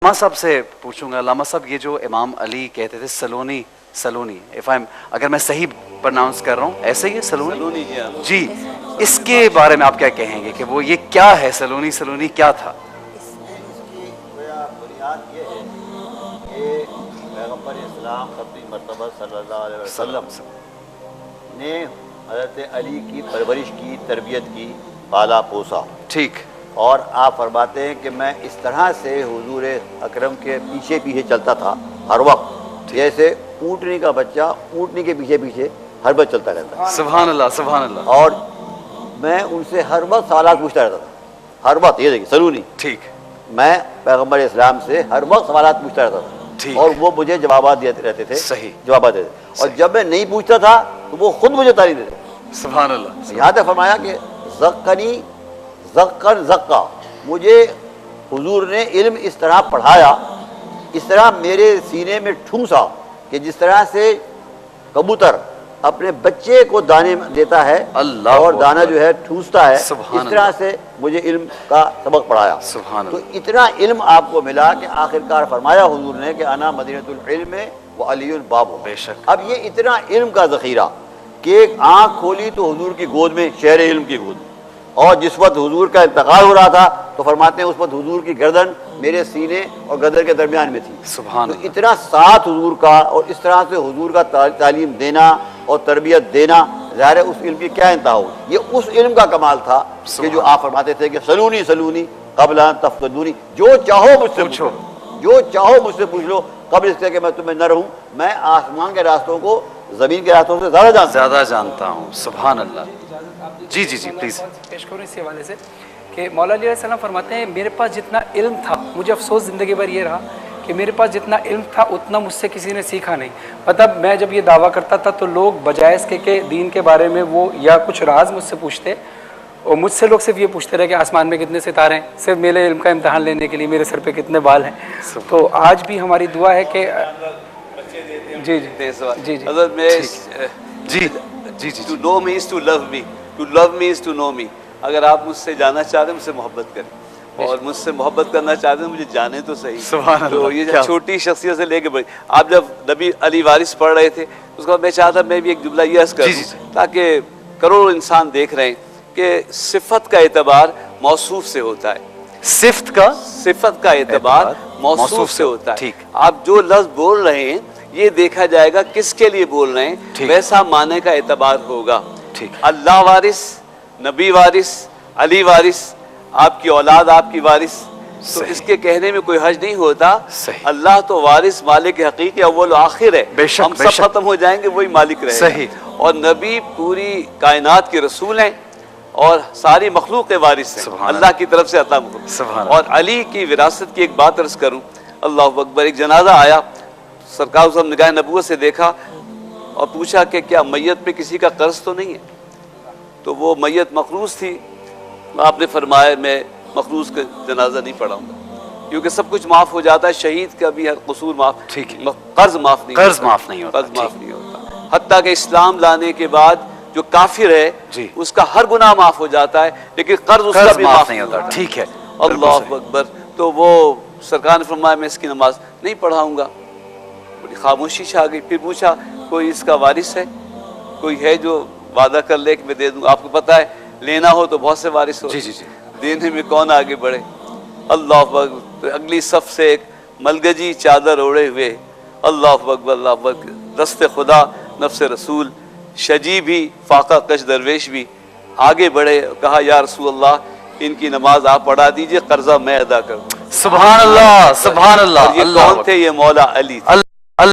लामा साहब से पूछूंगा। लामा साहब, ये जो इमाम अली कहते थे सलोनी सलोनी, अगर मैं सही प्रोनाउंस कर रहा हूँ, ऐसे ही है सलोनी जी, इसके बारे में आप क्या कहेंगे कि वो ये क्या है, सलोनी सलोनी क्या था? बुनियाद ये है कि पैगंबर इस्लाम खत्मी मर्तबा सल्लल्लाहु अलैहि वसल्लम ने हज़रत अली की परवरिश की, तरबियत की, पाला पोसा। ठीक। और आप फरमाते हैं कि मैं इस तरह से हुजूर अकरम के पीछे पीछे चलता था हर वक्त, जैसे ऊँटनी का बच्चा ऊँटनी के पीछे पीछे हर वक्त चलता रहता है। सुभान अल्लाह, सुभान अल्लाह। और मैं उनसे हर वक्त सवालात पूछता रहता था, हर वक्त। ये देखिए सलूनी। ठीक। मैं पैगंबर इस्लाम से हर वक्त सवालात पूछता रहता था और वो मुझे जवाब देते रहते थे। सही जवाब देते थे। और जब मैं नहीं पूछता था तो वो खुद मुझे तारीफ देते। सुभान अल्लाह। यहाँ तक फरमाया कि ज़क्कनी ज़क्कन ज़क्का, मुझे हुजूर ने इल्म इस तरह पढ़ाया, इस तरह मेरे सीने में ठूंसा कि जिस तरह से कबूतर अपने बच्चे को दाने देता है अल्लाह, और दाना जो है ठूंसता है, इस सुभान तरह से मुझे इल्म का सबक पढ़ाया। सुभान तो इतना इल्म आपको मिला कि आखिरकार फरमाया हुजूर ने कि अना मदीनतुल इल्म व अलीयुल बाबु। बेशक। अब ये इतना इल्म का ज़ख़ीरा कि आँख खोली तो हुजूर की गोद में शहर इल्म की गोद, और जिस वक्त हुजूर का इंतकाल हो रहा था तो फरमाते हैं उस वक्त हुजूर की गर्दन मेरे सीने और गर्दन के दरमियान में थी। सुभान। तो इतना साथ हुजूर का और इस तरह से हुजूर का तालीम देना और तरबियत देना, ज़ाहिर है उस इल्म की क्या इंतहा हो। ये उस इल्म का कमाल था कि जो आप फरमाते थे कि सलूनी सलूनी क़ब्ल तफ़क़दूनी, जो चाहो मुझसे पूछो, जो चाहो मुझसे पूछ लो, कब्ल इसके कि मैं तुम्हें न रहूँ। मैं आसमान के रास्तों को ज़मीन के रास्तों से ज़्यादा जानता हूँ। सुभान अल्लाह। जी जी जी, प्लीज़ पेश करूँ इस हवाले से कि मौला अली अलैहिस्सलाम फरमाते हैं, मेरे पास जितना इल्म था, मुझे अफसोस ज़िंदगी भर ये रहा कि मेरे पास जितना इल्म था उतना मुझसे किसी ने सीखा नहीं। मतलब मैं जब ये दावा करता था तो लोग बजाय इसके के दीन के बारे में वो या कुछ राज मुझसे पूछते, और मुझसे लोग सिर्फ ये पूछते रहे कि आसमान में कितने सितारे हैं, सिर्फ मेरे इल्म का इम्तहान लेने के लिए मेरे सर पे कितने बाल हैं। तो आज भी हमारी दुआ है कि जी जी जी जी जी, to know me is to love me, to love me is to know me. अगर आप मुझसे जाना चाहते हैं मुझसे मोहब्बत करें, और मुझसे मोहब्बत करना चाहते हैं मुझे जाने तो सही। तो ये जो छोटी शख्सियत से लेके बड़ी, आप जब नबी अली वारिस पढ़ रहे थे उसका मैं चाहता मैं भी एक जुमला ये अर्ज़ करूं ताकि करोड़ों इंसान देख रहे हैं कि सिफत का एतबार मौसूफ से होता है। सिफत का एतबार मौसूफ से होता है। ठीक। आप जो लफ्ज़ बोल रहे हैं ये देखा जाएगा किसके लिए बोल रहे हैं, वैसा माने का एतबार होगा। ठीक। अल्लाह वारिस, नबी वारिस, अली वारिस, आपकी औलाद आपकी वारिस, तो इसके कहने में कोई हर्ज नहीं होता। अल्लाह तो वारिस मालिक हकीकी अव्वल आखिर है, हम सब खत्म हो जाएंगे वही मालिक रहेगा। सही। और नबी पूरी कायनात के रसूल हैं और सारी मखलूक के वारिस हैं, अल्लाह की तरफ से अता। और अली की विरासत की एक बात अर्ज करूँ, अल्लाह अकबर। एक जनाजा आया, सरकार साहब निगाह नबूवत से देखा और पूछा कि क्या मैयत पे किसी का कर्ज तो नहीं है? तो वो मैयत मखरूज थी। आपने फरमाया मैं मखरूज का जनाजा नहीं पढ़ाऊंगा क्योंकि सब कुछ माफ़ हो जाता है, शहीद का भी हर कसूर माफ़। ठीक है। कर्ज माफ़ नहीं होता। हत्ता के इस्लाम लाने के बाद जो काफिर है उसका हर गुनाह माफ़ हो जाता है, लेकिन कर्ज उसका भी माफ़ नहीं होता। ठीक है। अल्लाह अकबर। तो वो सरकार ने फरमाया मैं इसकी नमाज नहीं पढ़ाऊंगा। बड़ी खामोशी छा गई। फिर पूछा कोई इसका वारिस है, कोई है जो वादा कर ले कि मैं दे दूंगा? आपको पता है लेना हो तो बहुत से वारिस हो, देने में कौन आगे बढ़े। अल्लाह अकबर। तो अगली सफ से एक मलगजी चादर ओढ़े हुए, अल्लाह अकबर अल्लाह अकबर, दस्ते खुदा नफ्स रसूल शजी भी फाका कश दरवेश भी आगे बढ़े। कहा या रसूल अल्लाह, इनकी नमाज आप पढ़ा दीजिए, कर्जा मैं अदा करूँ। सुभान अल्लाह, सुभान अल्लाह। ये कौन थे? ये मौला अली थे।